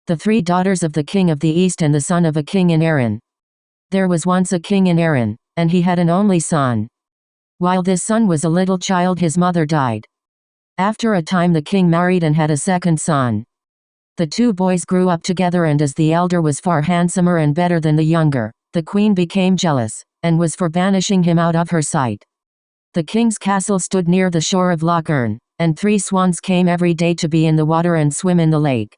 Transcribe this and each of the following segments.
The three daughters of the king of the east and the son of a king in Erin. There was once a king in Erin, and he had an only son. While this son was a little child, his mother died. After a time the king married and had a second son. The two boys grew up together, and as the elder was far handsomer and better than the younger, the queen became jealous, and was for banishing him out of her sight. The king's castle stood near the shore of Loch Earn, and 3 swans came every day to be in the water and swim in the lake.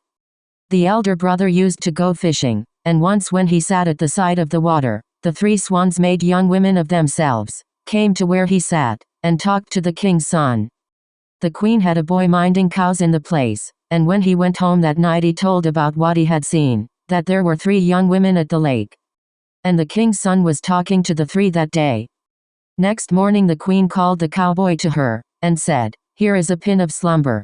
The elder brother used to go fishing, and once when he sat at the side of the water, the 3 swans made young women of themselves, came to where he sat, and talked to the king's son. The queen had a boy minding cows in the place, and when he went home that night he told about what he had seen, that there were 3 young women at the lake. And the king's son was talking to the 3 that day. Next morning the queen called the cowboy to her, and said, "Here is a pin of slumber.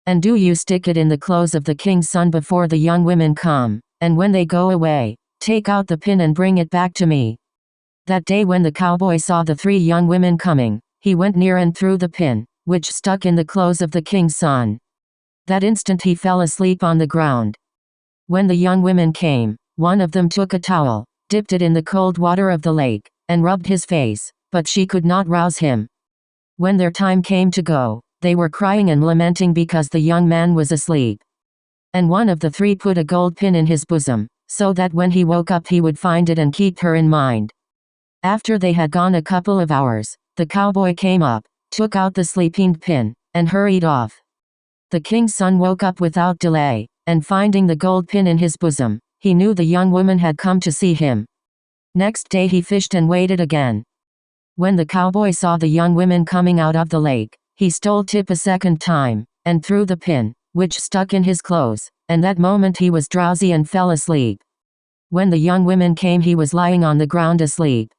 And do you stick it in the clothes of the king's son before the young women come, and when they go away, take out the pin and bring it back to me." That day when the cowboy saw the 3 young women coming, he went near and threw the pin, which stuck in the clothes of the king's son. That instant he fell asleep on the ground. When the young women came, one of them took a towel, dipped it in the cold water of the lake, and rubbed his face, but she could not rouse him. When their time came to go, they were crying and lamenting because the young man was asleep. And one of the 3 put a gold pin in his bosom, so that when he woke up he would find it and keep her in mind. After they had gone a couple of hours, the cowboy came up, took out the sleeping pin, and hurried off. The king's son woke up without delay, and finding the gold pin in his bosom, he knew the young woman had come to see him. Next day he fished and waited again. When the cowboy saw the young women coming out of the lake, he stole tip a second time, and threw the pin, which stuck in his clothes, and that moment he was drowsy and fell asleep. When the young women came he was lying on the ground asleep.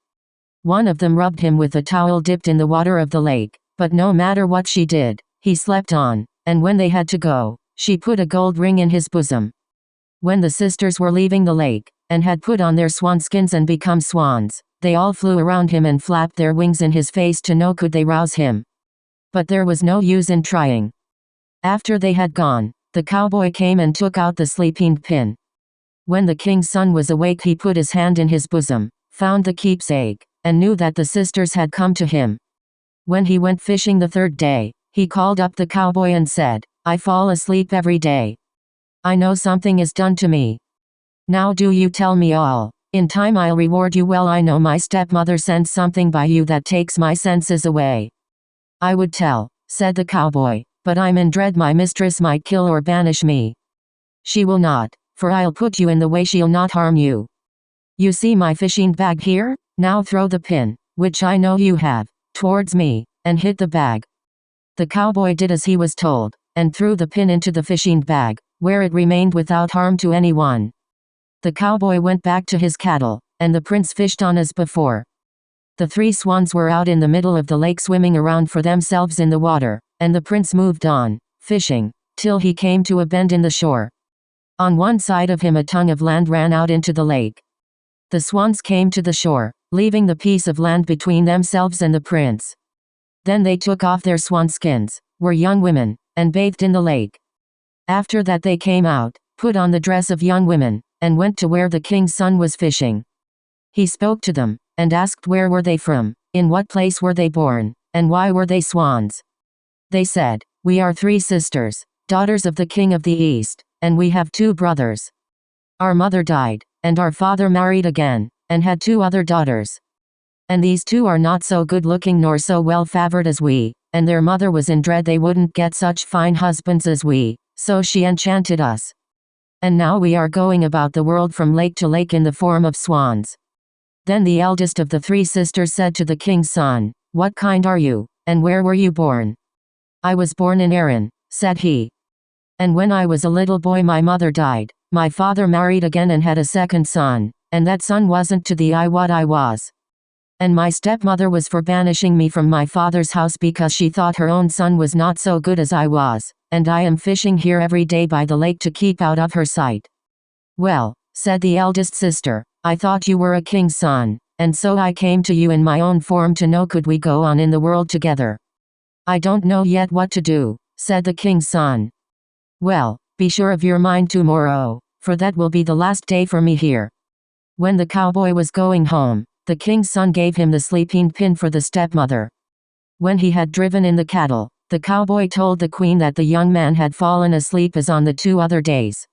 One of them rubbed him with a towel dipped in the water of the lake, but no matter what she did, he slept on, and when they had to go, she put a gold ring in his bosom. When the sisters were leaving the lake, and had put on their swan skins and become swans, they all flew around him and flapped their wings in his face to know could they rouse him. But there was no use in trying. After they had gone, the cowboy came and took out the sleeping pin. When the king's son was awake he put his hand in his bosom, found the keepsake, and knew that the sisters had come to him. When he went fishing the 3rd day, he called up the cowboy and said, "I fall asleep every day. I know something is done to me. Now do you tell me all. In time I'll reward you well. I know my stepmother sent something by you that takes my senses away." "I would tell," said the cowboy, "but I'm in dread my mistress might kill or banish me." "She will not, for I'll put you in the way she'll not harm you. You see my fishing bag here? Now throw the pin, which I know you have, towards me, and hit the bag." The cowboy did as he was told, and threw the pin into the fishing bag, where it remained without harm to anyone. The cowboy went back to his cattle, and the prince fished on as before. The 3 swans were out in the middle of the lake swimming around for themselves in the water, and the prince moved on, fishing, till he came to a bend in the shore. On one side of him a tongue of land ran out into the lake. The swans came to the shore, leaving the piece of land between themselves and the prince. Then they took off their swan skins, were young women, and bathed in the lake. After that they came out, put on the dress of young women, and went to where the king's son was fishing. He spoke to them, and asked where were they from, in what place were they born, and why were they swans. They said, "We are 3 sisters, daughters of the king of the east, and we have 2 brothers. Our mother died, and our father married again, and had 2 other daughters. And these 2 are not so good looking nor so well favored as we, and their mother was in dread they wouldn't get such fine husbands as we, so she enchanted us. And now we are going about the world from lake to lake in the form of swans." Then the eldest of the 3 sisters said to the king's son, "What kind are you, and where were you born?" "I was born in Erin," said he. "And when I was a little boy my mother died, my father married again and had a second son, and that son wasn't to the eye what I was. And my stepmother was for banishing me from my father's house because she thought her own son was not so good as I was, and I am fishing here every day by the lake to keep out of her sight." "Well," said the eldest sister, "I thought you were a king's son, and so I came to you in my own form to know could we go on in the world together." "I don't know yet what to do," said the king's son. "Well, be sure of your mind tomorrow, for that will be the last day for me here." When the cowboy was going home, the king's son gave him the sleeping pin for the stepmother. When he had driven in the cattle, the cowboy told the queen that the young man had fallen asleep as on the 2 other days.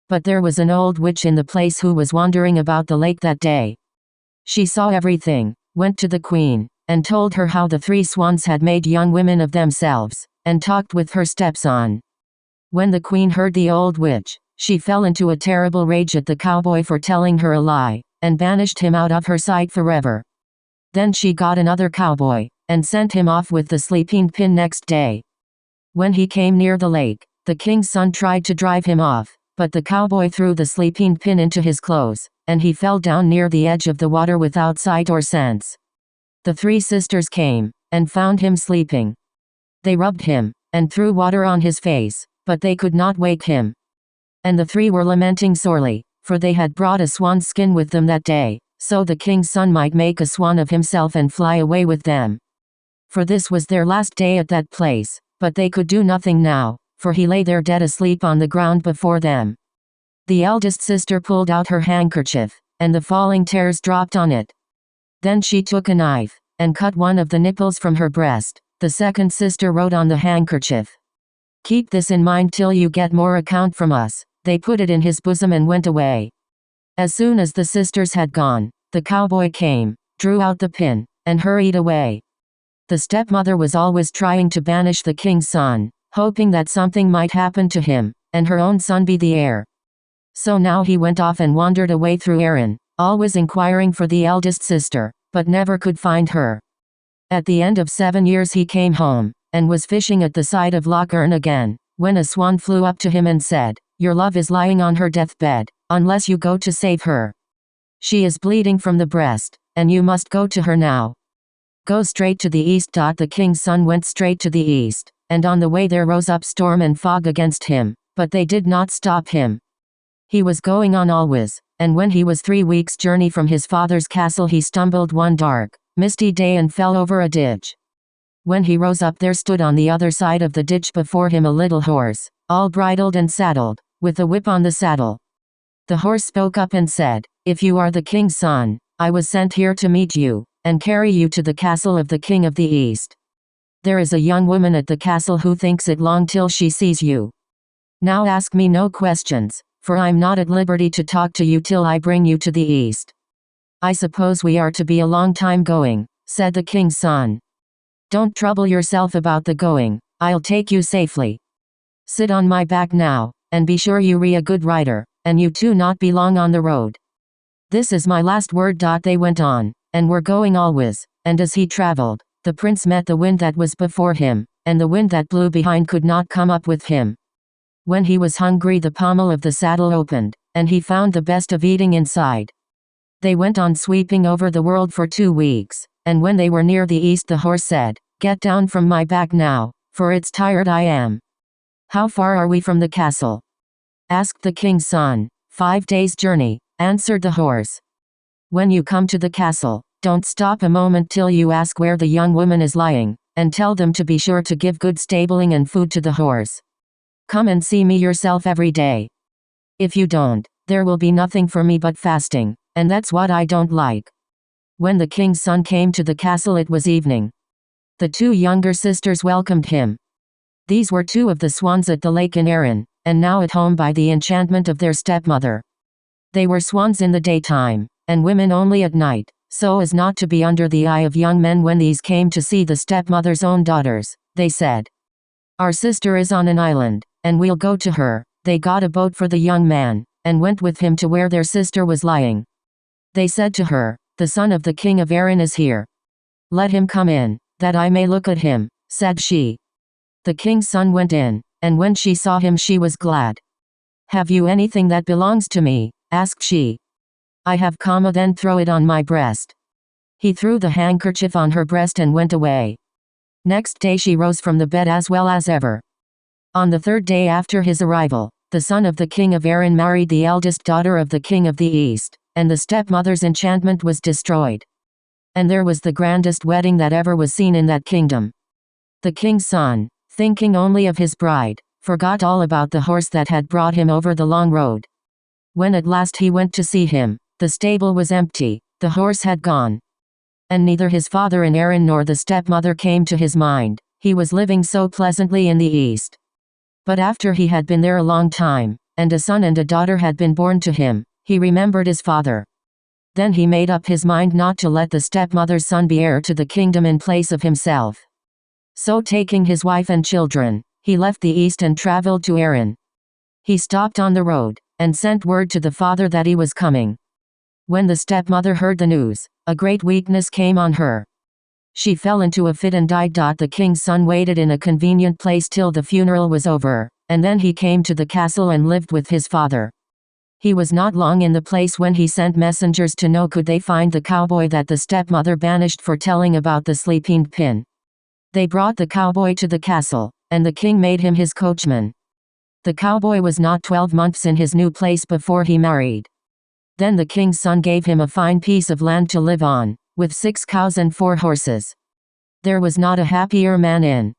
But there was an old witch in the place who was wandering about the lake that day. She saw everything, went to the queen, and told her how the 3 swans had made young women of themselves, and talked with her stepson. When the queen heard the old witch, she fell into a terrible rage at the cowboy for telling her a lie, and banished him out of her sight forever. Then she got another cowboy, and sent him off with the sleeping pin next day. When he came near the lake, the king's son tried to drive him off, but the cowboy threw the sleeping pin into his clothes, and he fell down near the edge of the water without sight or sense. The 3 sisters came, and found him sleeping. They rubbed him, and threw water on his face, but they could not wake him. And the 3 were lamenting sorely, for they had brought a swan's skin with them that day, so the king's son might make a swan of himself and fly away with them. For this was their last day at that place, but they could do nothing now, for he lay there dead asleep on the ground before them. The eldest sister pulled out her handkerchief, and the falling tears dropped on it. Then she took a knife, and cut one of the nipples from her breast. The second sister wrote on the handkerchief, "Keep this in mind till you get more account from us." They put it in his bosom and went away. As soon as the sisters had gone, the cowboy came, drew out the pin, and hurried away. The stepmother was always trying to banish the king's son, hoping that something might happen to him, and her own son be the heir. So now he went off and wandered away through Erin, always inquiring for the eldest sister, but never could find her. At the end of 7 years he came home, and was fishing at the side of Loch Earn again, when a swan flew up to him and said, "Your love is lying on her deathbed, unless you go to save her. She is bleeding from the breast, and you must go to her now. Go straight to the east." The king's son went straight to the east, and on the way there rose up storm and fog against him, but they did not stop him. He was going on always, and when he was 3 weeks' journey from his father's castle he stumbled one dark, misty day and fell over a ditch. When he rose up there stood on the other side of the ditch before him a little horse, all bridled and saddled, with a whip on the saddle. The horse spoke up and said, "If you are the king's son, I was sent here to meet you, and carry you to the castle of the king of the east. There is a young woman at the castle who thinks it long till she sees you. Now ask me no questions, for I'm not at liberty to talk to you till I bring you to the east." "I suppose we are to be a long time going," said the king's son. "Don't trouble yourself about the going, I'll take you safely. Sit on my back now, and be sure you re a good rider, and you too not be long on the road. This is my last word." They went on, and were going always, and as he traveled, the prince met the wind that was before him, and the wind that blew behind could not come up with him. When he was hungry the pommel of the saddle opened, and he found the best of eating inside. They went on sweeping over the world for 2 weeks, and when they were near the east the horse said, "Get down from my back now, for it's tired I am." "How far are we from the castle?" asked the king's son. 5 days' journey, answered the horse. "When you come to the castle, don't stop a moment till you ask where the young woman is lying, and tell them to be sure to give good stabling and food to the horse. Come and see me yourself every day. If you don't, there will be nothing for me but fasting, and that's what I don't like." When the king's son came to the castle it was evening. The 2 younger sisters welcomed him. These were 2 of the swans at the lake in Erin, and now at home by the enchantment of their stepmother. They were swans in the daytime, and women only at night, so as not to be under the eye of young men. When these came to see the stepmother's own daughters, they said, "Our sister is on an island, and we'll go to her." They got a boat for the young man, and went with him to where their sister was lying. They said to her, "The son of the king of Erin is here. Let him come in, that I may look at him," said she. The king's son went in, and when she saw him she was glad. "Have you anything that belongs to me?" asked she. "I have, then throw it on my breast." He threw the handkerchief on her breast and went away. Next day she rose from the bed as well as ever. On the 3rd day after his arrival, the son of the king of Erin married the eldest daughter of the king of the east, and the stepmother's enchantment was destroyed. And there was the grandest wedding that ever was seen in that kingdom. The king's son, thinking only of his bride, forgot all about the horse that had brought him over the long road. When at last he went to see him, the stable was empty, the horse had gone. And neither his father in Erin nor the stepmother came to his mind, he was living so pleasantly in the east. But after he had been there a long time, and a son and a daughter had been born to him, he remembered his father. Then he made up his mind not to let the stepmother's son be heir to the kingdom in place of himself. So taking his wife and children, he left the east and travelled to Erin. He stopped on the road, and sent word to the father that he was coming. When the stepmother heard the news, a great weakness came on her. She fell into a fit and died. The king's son waited in a convenient place till the funeral was over, and then he came to the castle and lived with his father. He was not long in the place when he sent messengers to know could they find the cowboy that the stepmother banished for telling about the sleeping pin. They brought the cowboy to the castle, and the king made him his coachman. The cowboy was not 12 months in his new place before he married. Then the king's son gave him a fine piece of land to live on, with 6 cows and 4 horses. There was not a happier man in